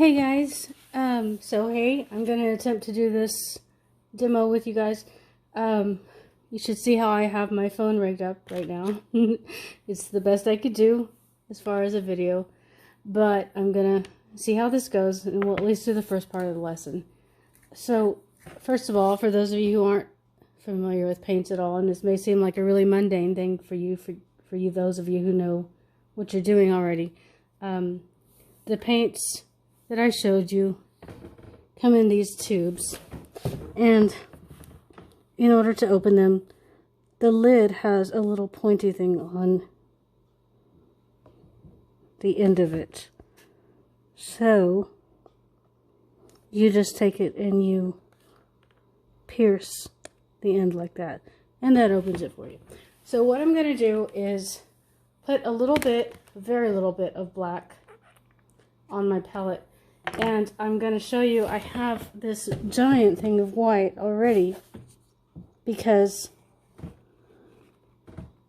Hey guys, hey, I'm going to attempt to do this demo with you guys. You should see how I have my phone rigged up right now. It's the best I could do as far as a video, but I'm going to see how this goes, and we'll at least do the first part of the lesson. So, first of all, for those of you who aren't familiar with paints at all, and this may seem like a really mundane thing for you, those of you who know what you're doing already, the paints that I showed you come in these tubes, and in order to open them, the lid has a little pointy thing on the end of it. So you just take it and you pierce the end like that, and that opens it for you. So what I'm going to do is put a little bit, very little bit of black on my palette. And I'm going to show you, I have this giant thing of white already because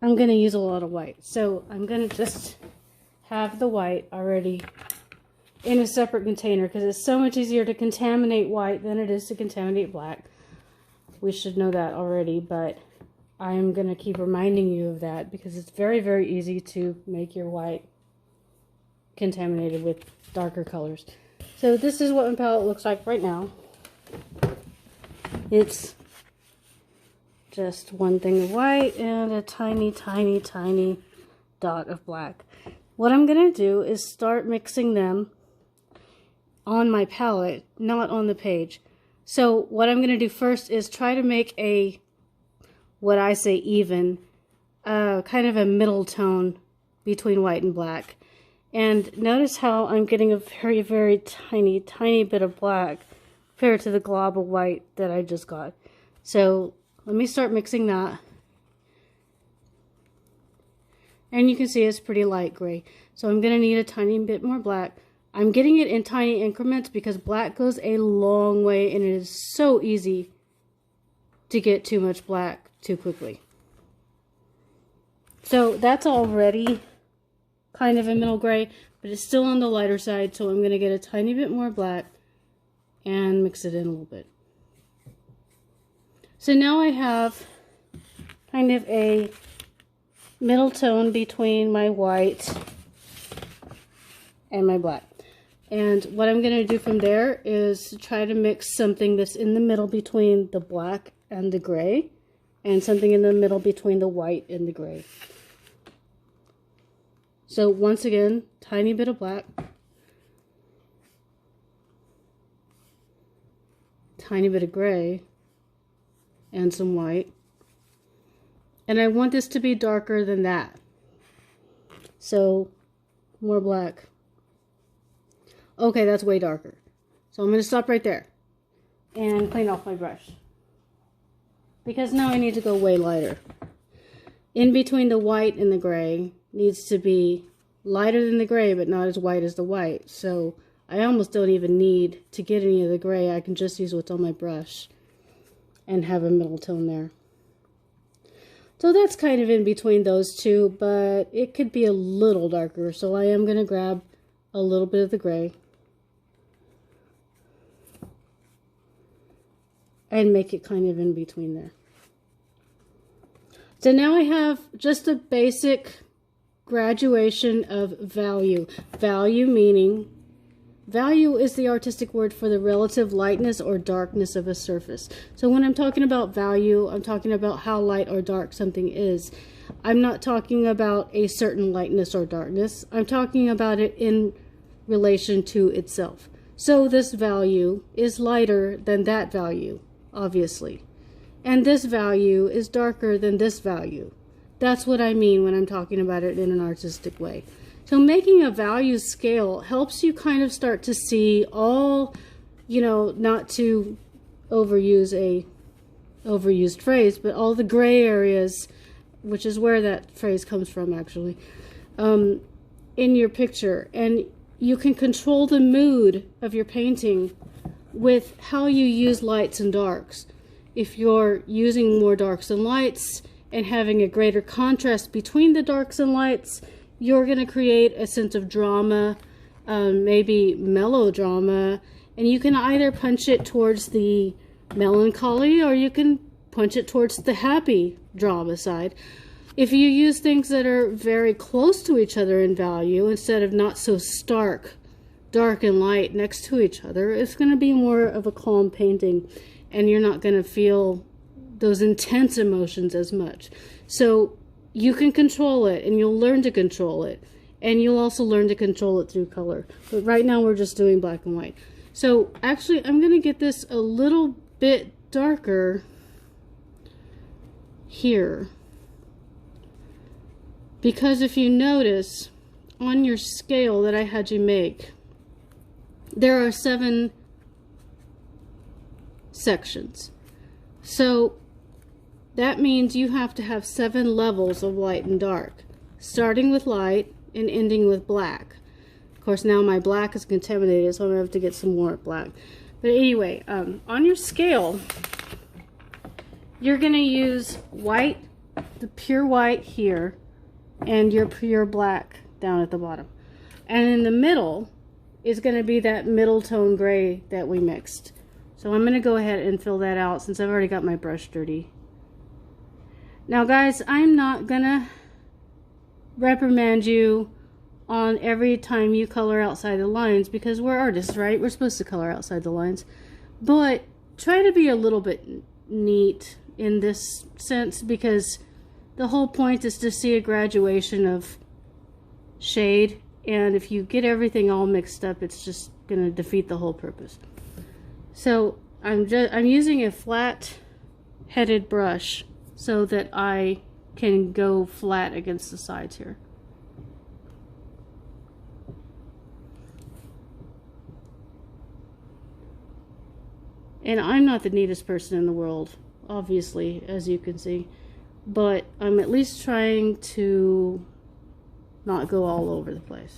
I'm going to use a lot of white. So I'm going to just have the white already in a separate container because it's so much easier to contaminate white than it is to contaminate black. We should know that already, but I'm going to keep reminding you of that because it's very, very easy to make your white contaminated with darker colors. So this is what my palette looks like right now. It's just one thing of white and a tiny, tiny, tiny dot of black. What I'm going to do is start mixing them on my palette, not on the page. So what I'm going to do first is try to make a, what I say even, kind of a middle tone between white and black. And notice how I'm getting a very, very tiny, tiny bit of black compared to the glob of white that I just got. So let me start mixing that. And you can see it's pretty light gray. So I'm going to need a tiny bit more black. I'm getting it in tiny increments because black goes a long way and it is so easy to get too much black too quickly. So that's already kind of a middle gray, but it's still on the lighter side, so I'm going to get a tiny bit more black and mix it in a little bit. So now I have kind of a middle tone between my white and my black. And what I'm going to do from there is try to mix something that's in the middle between the black and the gray, and something in the middle between the white and the gray. So once again, tiny bit of black, tiny bit of gray, and some white. And I want this to be darker than that. So more black. Okay, that's way darker. So I'm going to stop right there and clean off my brush, because now I need to go way lighter. In between the white and the gray needs to be lighter than the gray, but not as white as the white. So I almost don't even need to get any of the gray. I can just use what's on my brush and have a middle tone there. So that's kind of in between those two, but it could be a little darker. So I am going to grab a little bit of the gray and make it kind of in between there. So now I have just a basic graduation of value. Value meaning, value is the artistic word for the relative lightness or darkness of a surface. So when I'm talking about value, I'm talking about how light or dark something is. I'm not talking about a certain lightness or darkness. I'm talking about it in relation to itself. So this value is lighter than that value, obviously. And this value is darker than this value. That's what I mean when I'm talking about it in an artistic way. So making a value scale helps you kind of start to see all, not to overuse a overused phrase, but all the gray areas, which is where that phrase comes from actually, in your picture. And you can control the mood of your painting with how you use lights and darks. If you're using more darks and lights and having a greater contrast between the darks and lights, you're going to create a sense of drama maybe melodrama, and you can either punch it towards the melancholy or you can punch it towards the happy drama side. If you use things that are very close to each other in value instead of not so stark, dark and light next to each other, it's going to be more of a calm painting, and you're not going to feel those intense emotions as much. So you can control it, and you'll learn to control it, and you'll also learn to control it through color. But right now we're just doing black and white. So actually I'm going to get this a little bit darker here, because if you notice on your scale that I had you make, there are 7 sections. So that means you have to have 7 levels of light and dark, starting with light and ending with black. Of course, now my black is contaminated, so I'm going to have to get some more black. But anyway, on your scale, you're going to use white, the pure white here, and your pure black down at the bottom. And in the middle is going to be that middle tone gray that we mixed. So I'm going to go ahead and fill that out since I've already got my brush dirty. Now guys, I'm not going to reprimand you on every time you color outside the lines, because we're artists, right? We're supposed to color outside the lines. But try to be a little bit neat in this sense, because the whole point is to see a graduation of shade, and if you get everything all mixed up, it's just going to defeat the whole purpose. So I'm using a flat headed brush so that I can go flat against the sides here. And I'm not the neatest person in the world, obviously, as you can see, but I'm at least trying to not go all over the place.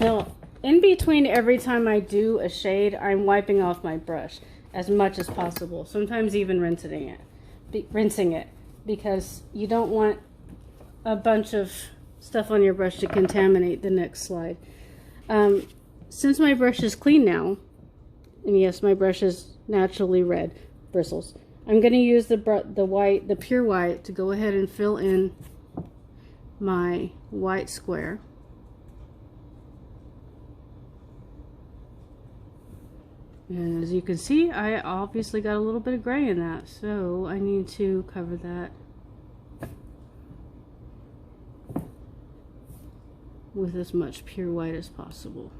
Now, in between every time I do a shade, I'm wiping off my brush as much as possible, sometimes even rinsing it, because you don't want a bunch of stuff on your brush to contaminate the next slide. Since my brush is clean now, and yes, my brush is naturally red bristles, I'm going to use the pure white to go ahead and fill in my white square. And as you can see, I obviously got a little bit of gray in that, so I need to cover that with as much pure white as possible.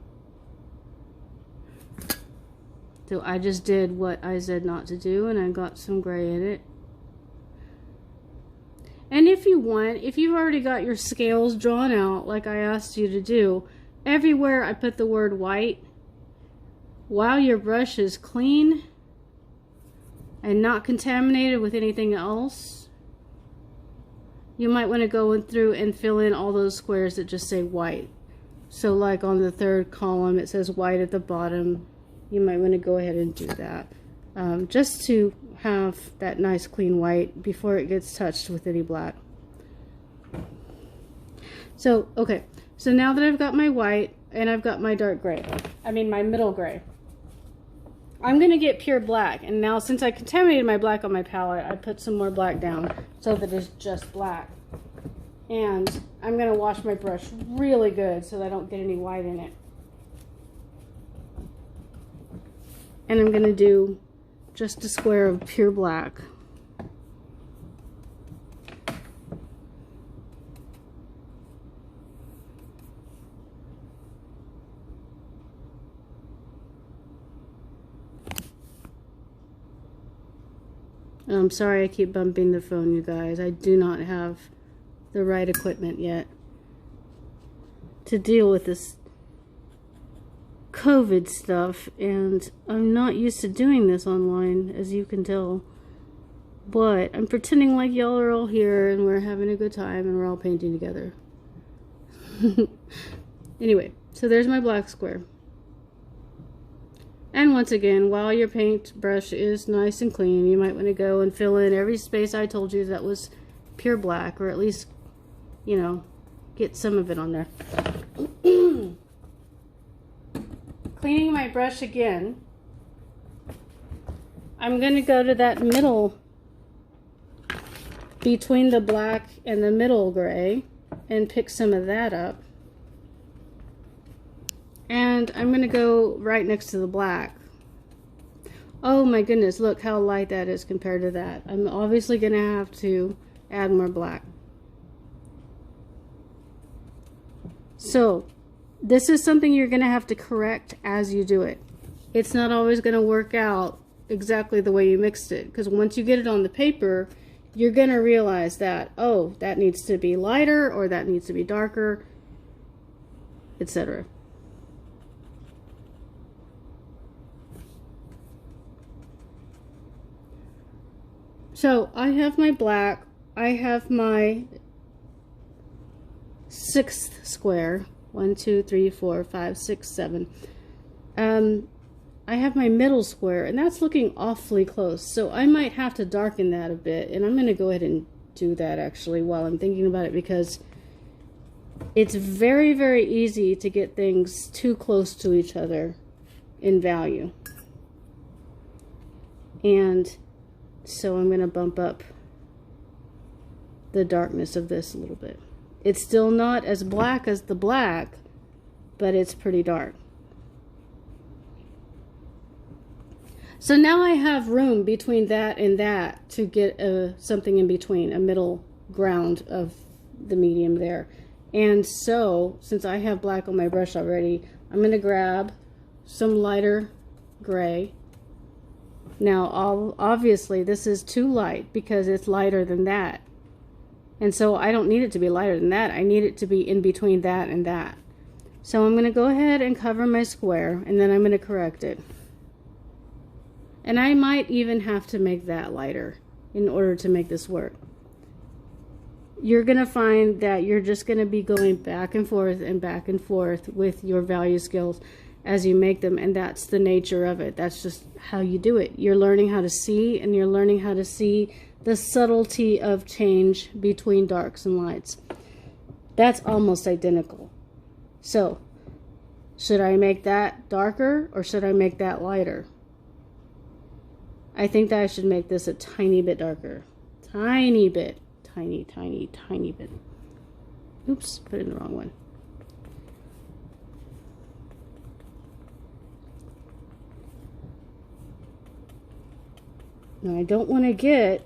So I just did what I said not to do, and I got some gray in it. And if you want, if you've already got your scales drawn out like I asked you to do, everywhere I put the word white, while your brush is clean and not contaminated with anything else, you might want to go through and fill in all those squares that just say white. So like on the 3rd column it says white at the bottom, you might want to go ahead and do that, just to have that nice clean white before it gets touched with any black. So okay, so now that I've got my white and I've got my dark gray, I mean my middle gray, I'm going to get pure black. And now since I contaminated my black on my palette, I put some more black down so that it's just black. And I'm going to wash my brush really good so that I don't get any white in it. And I'm going to do just a square of pure black. I'm sorry I keep bumping the phone, you guys. I do not have the right equipment yet to deal with this COVID stuff, and I'm not used to doing this online, as you can tell. But I'm pretending like y'all are all here and we're having a good time and we're all painting together. Anyway, so there's my black square. And once again, while your paintbrush is nice and clean, you might want to go and fill in every space I told you that was pure black, or at least, you know, get some of it on there. cleaning my brush again, I'm going to go to that middle, between the black and the middle gray, and pick some of that up. And I'm going to go right next to the black. Oh my goodness, look how light that is compared to that. I'm obviously going to have to add more black. So this is something you're going to have to correct as you do it. It's not always going to work out exactly the way you mixed it, because once you get it on the paper, you're going to realize that, oh, that needs to be lighter or that needs to be darker, etc. So I have my black, I have my 6th square, 1, 2, 3, 4, 5, 6, 7. I have my middle square, and that's looking awfully close, so I might have to darken that a bit, and I'm going to go ahead and do that actually while I'm thinking about it, because it's very, very easy to get things too close to each other in value. And so I'm going to bump up the darkness of this a little bit. It's still not as black as the black, but it's pretty dark. So now I have room between that and that to get something in between, a middle ground of the medium there. And so, since I have black on my brush already, I'm going to grab some lighter gray. Now, obviously, this is too light because it's lighter than that. And so I don't need it to be lighter than that. I need it to be in between that and that. So I'm going to go ahead and cover my square, and then I'm going to correct it. And I might even have to make that lighter in order to make this work. You're going to find that you're just going to be going back and forth with your value scales as you make them, and that's the nature of it. That's just how you do it. You're learning how to see, and you're learning how to see the subtlety of change between darks and lights. That's almost identical. So, should I make that darker or should I make that lighter? I think that I should make this a tiny bit darker. Tiny bit. Tiny, tiny, tiny bit. Oops, put in the wrong one. Now I don't want to get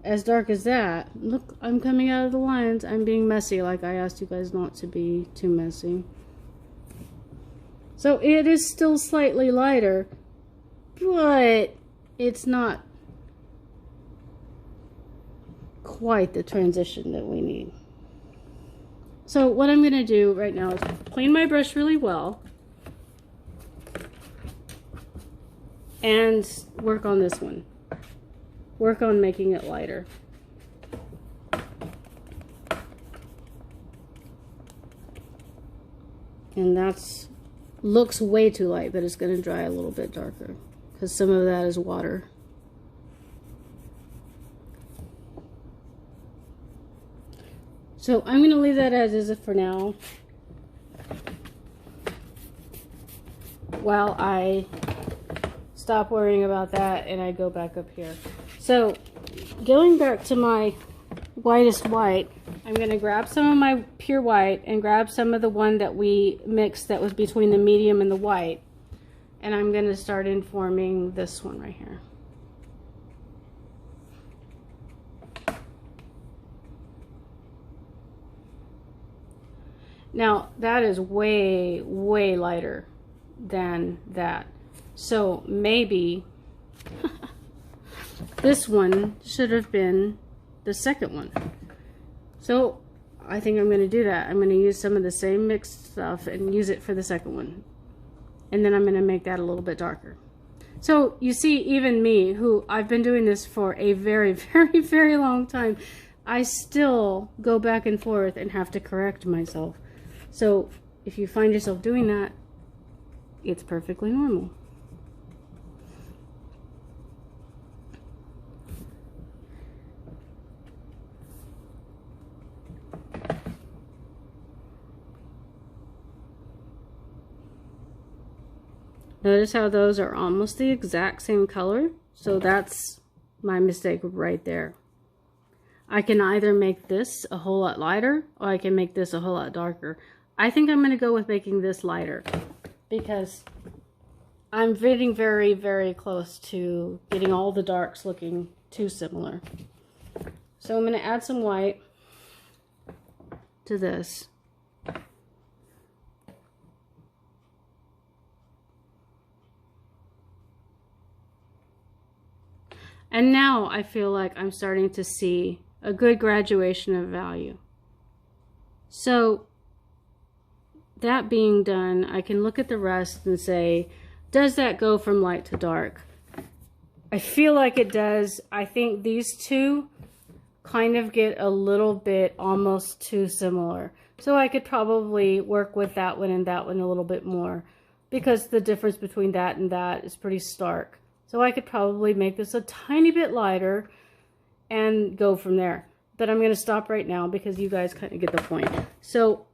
as dark as that. Look, I'm coming out of the lines. I'm being messy, like I asked you guys not to be too messy. So it is still slightly lighter, but it's not quite the transition that we need. So what I'm going to do right now is clean my brush really well and work on this one. Work on making it lighter. And that's looks way too light, but it's going to dry a little bit darker because some of that is water. So I'm going to leave that as is for now while I stop worrying about that and I go back up here. So going back to my whitest white, I'm going to grab some of my pure white and grab some of the one that we mixed that was between the medium and the white, and I'm going to start informing this one right here. Now that is way, way lighter than that. So maybe this one should have been the second one. So I think I'm going to do that. I'm going to use some of the same mixed stuff and use it for the second one. And then I'm going to make that a little bit darker. So you see, even me, who I've been doing this for a very, very, very long time, I still go back and forth and have to correct myself. So if you find yourself doing that, it's perfectly normal. Notice how those are almost the exact same color. So that's my mistake right there. I can either make this a whole lot lighter or I can make this a whole lot darker. I think I'm going to go with making this lighter because I'm getting very, very close to getting all the darks looking too similar. So I'm going to add some white to this. And now I feel like I'm starting to see a good graduation of value. So that being done, I can look at the rest and say, does that go from light to dark? I feel like it does. I think these two kind of get a little bit almost too similar. So I could probably work with that one and that one a little bit more because the difference between that and that is pretty stark. So I could probably make this a tiny bit lighter and go from there. But I'm going to stop right now because you guys kind of get the point. So